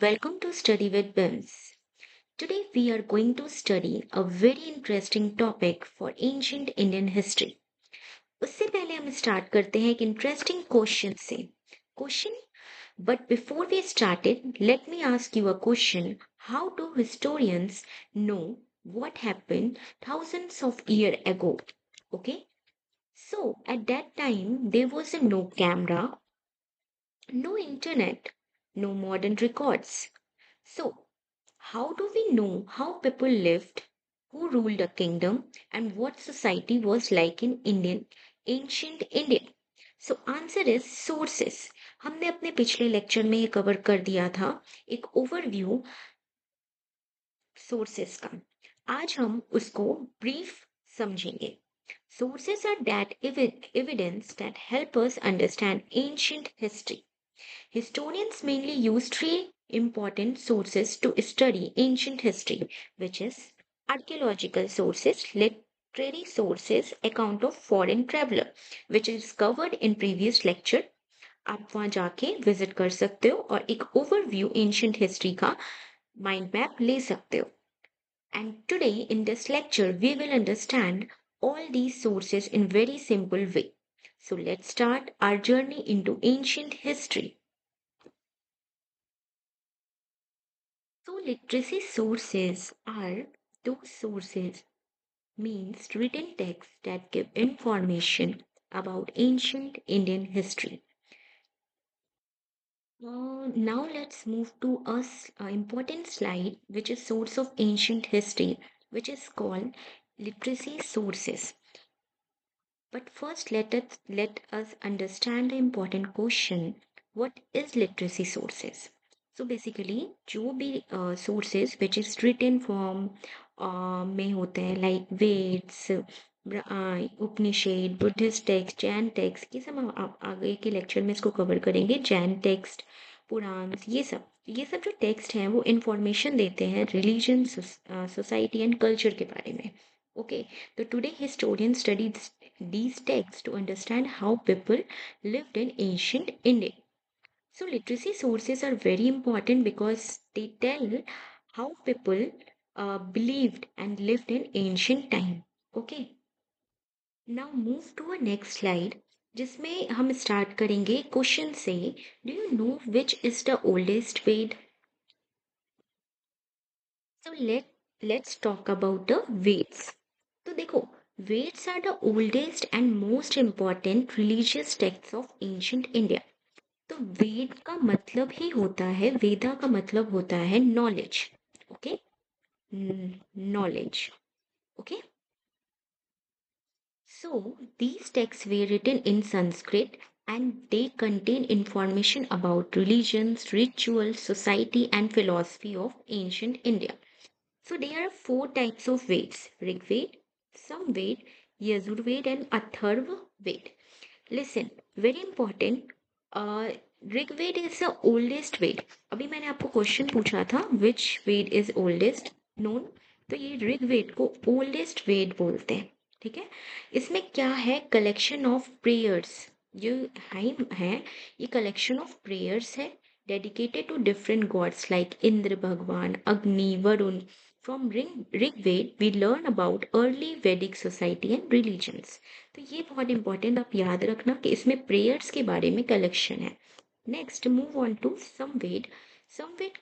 welcome to Study with BIMS. Today we are going to study a very interesting topic for ancient Indian history. उससे पहले हम start करते हैं एक interesting question से. Question But before we started, let me ask you a question. How do historians know what happened thousands of years ago? Okay, so at that time there was no camera, no internet, no modern records. So, how do we know how people lived, who ruled a kingdom, and what society was like in ancient India? So answer is sources. हमने अपने पिछले lecture में ये cover कर दिया था एक overview sources का. आज हम उसको ब्रीफ समझेंगे. Sources are that evidence that help us understand ancient history. Historians mainly use three important sources to study ancient history, which is archaeological sources, literary sources, account of foreign traveler, which is covered in previous lecture. आप वहां जाके visit कर सकते हो और एक overview ancient history का mind map ले सकते हो. And today in this lecture we will understand all these sources in very simple way. So let's start our journey into ancient history. So literacy sources are those sources means written texts that give information about ancient Indian history. Now let's move to a important slide which is source of ancient history which is called literacy sources. But first let us understand the important question, what is literacy sources? So basically जो भी sources which is written form में होते हैं like Veds, उपनिषद, Buddhist text, Jain text, ये सब हम आप आगे के लेक्चर में इसको कवर करेंगे. जैन टेक्स्ट, पुराण, ये सब जो टेक्स्ट हैं वो इंफॉर्मेशन देते हैं रिलीजन, सोसाइटी एंड कल्चर के बारे में. Okay, so today historians study these texts to understand how people lived in ancient India. So literacy sources are very important because they tell how people believed and lived in ancient time. Okay, now move to a next slide जिसमें हम start करेंगे question से. Do you know which is the oldest Veda? So let's talk about the Veds. तो देखो, Veds are the oldest and most important religious texts of ancient India. तो वेद का मतलब ही होता है, वेदा का मतलब होता है knowledge. Okay, knowledge. Okay, so these texts were written in Sanskrit and they contain information about religions, rituals, society, and philosophy of ancient India. So there are four types of Veds: Rig Ved, Samved, Yajurved, and Atharva Ved. Listen, very important. Rigveda is the oldest Veda. अभी मैंने आपको question पूछा था which Veda is oldest known, तो ये ऋग्वेद को oldest वेद बोलते हैं. ठीक है, इसमें क्या है, कलेक्शन ऑफ प्रेयर्स. जो हाइम है ये कलेक्शन ऑफ प्रेयर्स है dedicated to different gods like Indra भगवान, Agni, Varun. From Rigved, we learn about early Vedic society and religions. तो ये बहुत इंपॉर्टेंट आप याद रखना कि इसमें प्रेयर्स के बारे में कलेक्शन है. Next move on to Samaveda. Samaveda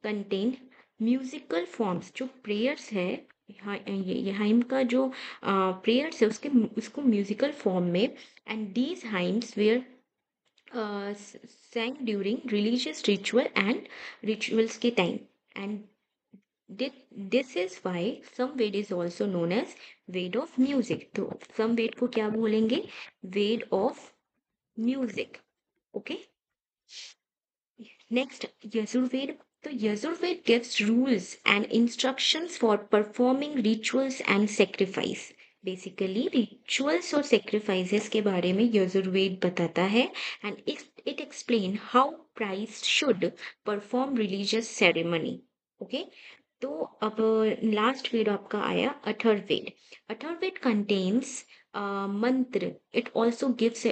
contain musical forms. जो प्रेयर्स है, ये हाइम का जो प्रेयर्स है उसको म्यूजिकल फॉर्म में, and these hymns were sang during religious rituals के time. And this is why Samved is also known as Ved of Music. तो Samved को क्या बोलेंगे, Ved of Music. Okay, next Yajurved. तो Yajurved gives rules and instructions for performing rituals and sacrifice. Basically rituals और sacrifices के बारे में यजुर्वेद बताता है, and it explain how priest should perform religious ceremony. Okay, तो अब लास्ट वेद आपका आया अथर्ववेद। अथर्ववेद कंटेन्स मंत्र। It also gives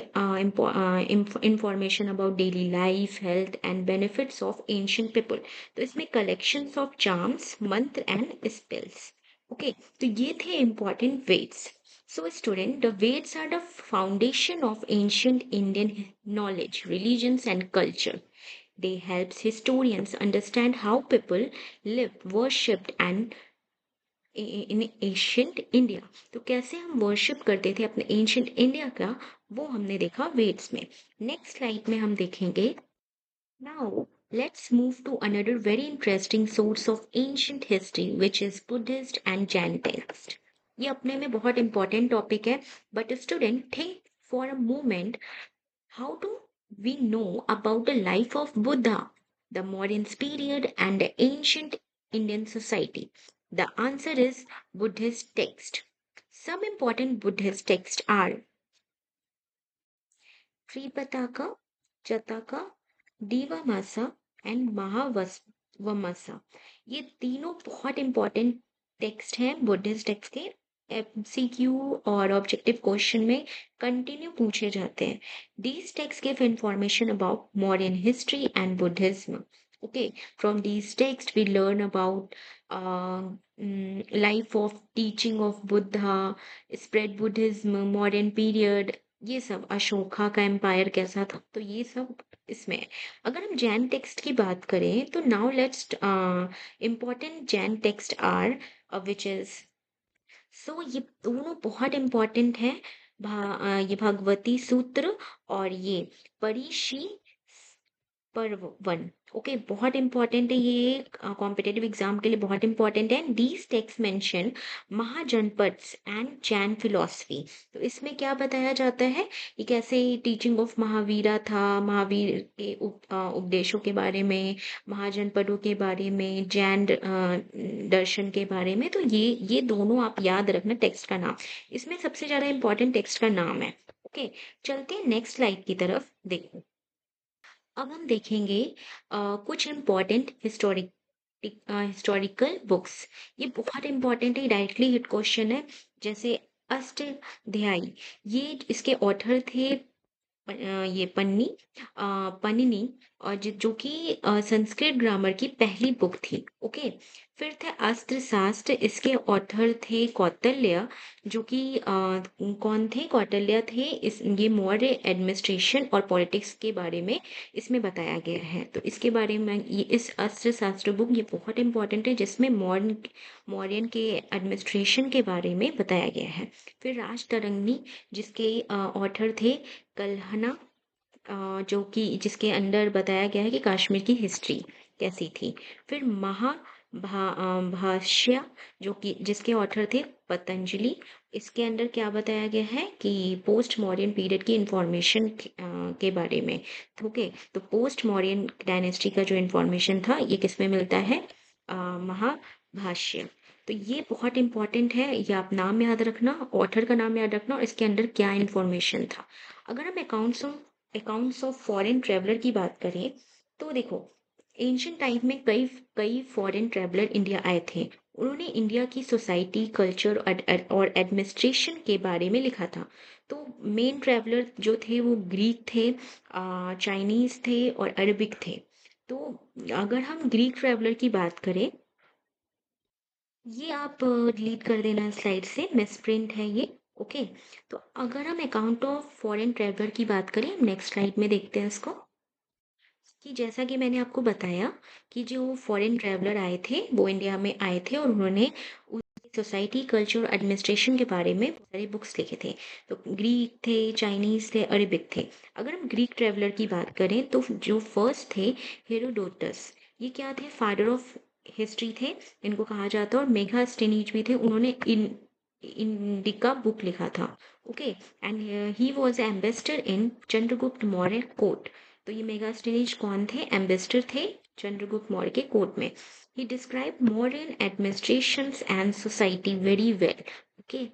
information about daily life, health and benefits of ancient people. तो इसमें कलेक्शंस ऑफ चार्म्स, मंत्र एंड स्पेल्स। ओके, तो ये थे important Vedas. So student, the Veds are the foundation of ancient Indian knowledge, religions and culture. They helps historians understand how people lived, worshipped and in ancient India. तो कैसे हम worship करते थे अपने ancient India का, वो हमने देखा वेद्स में। नेक्स्ट स्लाइड में हम देखेंगे। Now let's move to another very interesting source of ancient history, which is Buddhist and Jain text. ये अपने में बहुत important topic है, but student think for a moment, how do we know about the life of Buddha, the modern period, and the ancient Indian society? The answer is Buddhist text. Some important Buddhist texts are Tripitaka, Jataka, Divamasa and Mahavamsa. ये तीनों बहुत important text हैं Buddhist text के। MCQ और objective question में continue पूछे जाते हैं। These text give information about modern history and Buddhism. Okay, from these text we learn about life of teaching of Buddha, spread Buddhism, modern period, ये सब अशोका का एम्पायर कैसा था, तो ये सब इसमें है। अगर हम जैन टेक्स्ट की बात करें तो now let's important Jain text are which is, so ये दोनों बहुत इंपॉर्टेंट है। ये भगवती सूत्र और ये परिशी पर्व वन। ओके, बहुत इंपॉर्टेंट है ये, कॉम्पिटेटिव एग्जाम के लिए बहुत इंपॉर्टेंट है। These text mention mahajanapadas and Jain philosophy. तो इसमें क्या बताया जाता है, ये कैसे टीचिंग ऑफ महावीरा था, महावीर के उपदेशों के बारे में, महाजनपदों के बारे में, जैन दर्शन के बारे में। तो ये दोनों आप याद रखना टेक्स्ट का नाम। इसमें सबसे ज्यादा इंपॉर्टेंट टेक्स्ट का नाम है। ओके, चलते हैं नेक्स्ट स्लाइड की तरफ। देखो, अब हम देखेंगे कुछ इम्पोर्टेंट हिस्टोरिकल बुक्स। ये बहुत इंपॉर्टेंट है, डायरेक्टली हिट क्वेश्चन है। जैसे अष्टध्यायी, ये इसके ऑथर थे ये पन्निनी, और जो कि संस्कृत ग्रामर की पहली बुक थी। ओके, फिर थे अस्त्र शास्त्र, इसके ऑथर थे कौटिल्य, जो कि कौन थे, कौटिल्य थे। इस ये मौर्य एडमिनिस्ट्रेशन और पॉलिटिक्स के बारे में इसमें बताया गया है। तो इसके बारे में ये इस अस्त्र शास्त्र बुक ये बहुत इंपॉर्टेंट है, जिसमें मौर्यन के एडमिनिस्ट्रेशन के बारे में बताया गया है। फिर राजतरंगिणी, जिसके ऑथर थे कल्हना, जो कि जिसके अंदर बताया गया है कि कश्मीर की हिस्ट्री कैसी थी। फिर भाष्य, जो कि जिसके ऑथर थे पतंजलि। इसके अंदर क्या बताया गया है कि पोस्ट मॉडर्न पीरियड की इंफॉर्मेशन के बारे में। ओके, तो पोस्ट मॉडर्न डायनेस्टी का जो इंफॉर्मेशन था ये किसमें मिलता है, महाभाष्य। तो ये बहुत इंपॉर्टेंट है, ये आप नाम याद रखना, ऑथर का नाम याद रखना और इसके अंदर क्या इंफॉर्मेशन था। अगर हम अकाउंट्स ऑफ फॉरेन ट्रेवलर की बात करें तो देखो, एंशियंट टाइम में कई कई फॉरेन ट्रेवलर इंडिया आए थे। उन्होंने इंडिया की सोसाइटी, कल्चर और एडमिनिस्ट्रेशन के बारे में लिखा था। तो मेन ट्रेवलर जो थे वो ग्रीक थे, चाइनीज थे और अरबिक थे। तो अगर हम ग्रीक ट्रेवलर की बात करें, ये आप डिलीट कर देना स्लाइड से, मिसप्रिंट है ये। ओके, तो अगर हम अकाउंट ऑफ फॉरेन ट्रेवलर की बात करें, नेक्स्ट स्लाइड में देखते हैं इसको। कि जैसा कि मैंने आपको बताया कि जो फॉरेन ट्रैवलर आए थे वो इंडिया में आए थे और उन्होंने सोसाइटी, कल्चर और एडमिनिस्ट्रेशन के बारे में बहुत सारी बुक्स लिखे थे। तो ग्रीक थे, चाइनीज थे, अरेबिक थे। अगर हम ग्रीक ट्रैवलर की बात करें तो जो फर्स्ट थे हेरोडोटस, ये क्या थे, फादर ऑफ हिस्ट्री थे इनको कहा जाता है। और मेगास्थनीज भी थे, उन्होंने इंडिका बुक लिखा था। Okay, and he was ambassador in Chandragupta Maurya court. तो ये मेगास्थनीज कौन थे, एम्बेसडर थे चंद्रगुप्त मौर्य के कोर्ट में। He described modern administrations and society very well. Okay.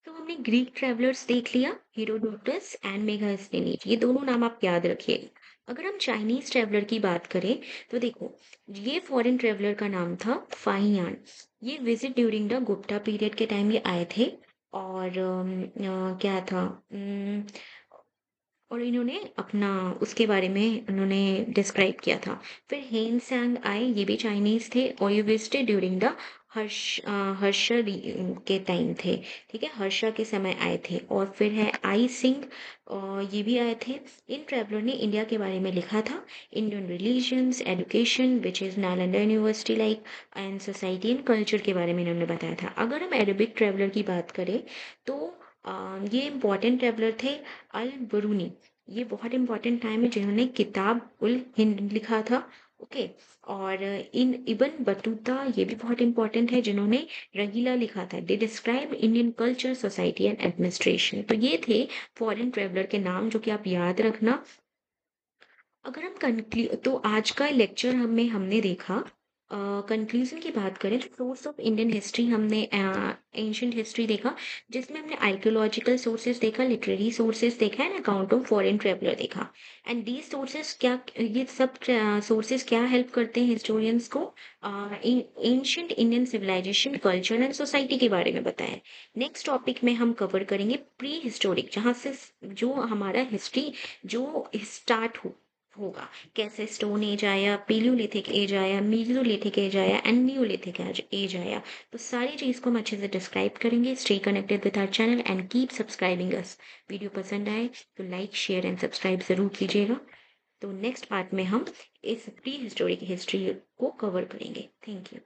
तो हमने ग्रीक ट्रेवलर्स देख लिया, हेरोडोटस एंड मेगास्थनीज, ये दोनों नाम आप याद रखिए। अगर हम चाइनीज ट्रेवलर की बात करें तो देखो, ये फॉरेन ट्रेवलर का नाम था फाइयान। ये visit during the Gupta period के टाइम ये आए थे। और क्या था, और इन्होंने अपना उसके बारे में उन्होंने डिस्क्राइब किया था। फिर हेन सांग आए, ये भी चाइनीज थे और ये विजिटेड ड्यूरिंग द हर्ष के टाइम थे। ठीक है, हर्षा के समय आए थे। और फिर है आई सिंह, ये भी आए थे। इन ट्रेवलर ने इंडिया के बारे में लिखा था, Indian religions, education which is Nalanda university like, and society and culture के बारे में इन्होंने बताया था। अगर हम अरेबिक ट्रेवलर की बात करें तो ये इम्पोर्टेंट ट्रेवलर थे अल बरूनी। ये बहुत इंपॉर्टेंट टाइम है जिन्होंने किताब उल हिंद लिखा था। ओके। और इन इबन बतूता, ये भी बहुत इंपॉर्टेंट है, जिन्होंने रहीला लिखा था। They describe Indian culture, society and administration. तो ये थे फॉरेन ट्रेवलर के नाम जो कि आप याद रखना। अगर हम कंक्लू तो आज का लेक्चर हमें हमने देखा, कंक्लूजन की बात करें तो सोर्स ऑफ इंडियन हिस्ट्री हमने एंशंट हिस्ट्री देखा, जिसमें हमने आर्कियोलॉजिकल सोर्सेज देखा, लिटरेरी सोर्सेज देखा and account of foreign traveller देखा। एंड दीज सोर्सेज क्या, ये सब सोर्सेज क्या हेल्प करते हैं हिस्टोरियंस को, ancient Indian civilisation, culture and society के बारे में बताएं। नेक्स्ट टॉपिक में हम कवर करेंगे प्री हिस्टोरिक, जहाँ से जो हमारा हिस्ट्री जो स्टार्ट होगा, कैसे स्टोन एज आया, पेलियोलिथिक एज आया, मीसोलिथिक एज आया एंड नियोलिथिक एज आया। तो सारी चीज को हम अच्छे से डिस्क्राइब करेंगे। Stay connected with our channel and keep subscribing us. Video पसंद आए तो लाइक, शेयर एंड सब्सक्राइब जरूर कीजिएगा। तो नेक्स्ट पार्ट में हम इस प्री हिस्टोरिक हिस्ट्री को कवर करेंगे। Thank you.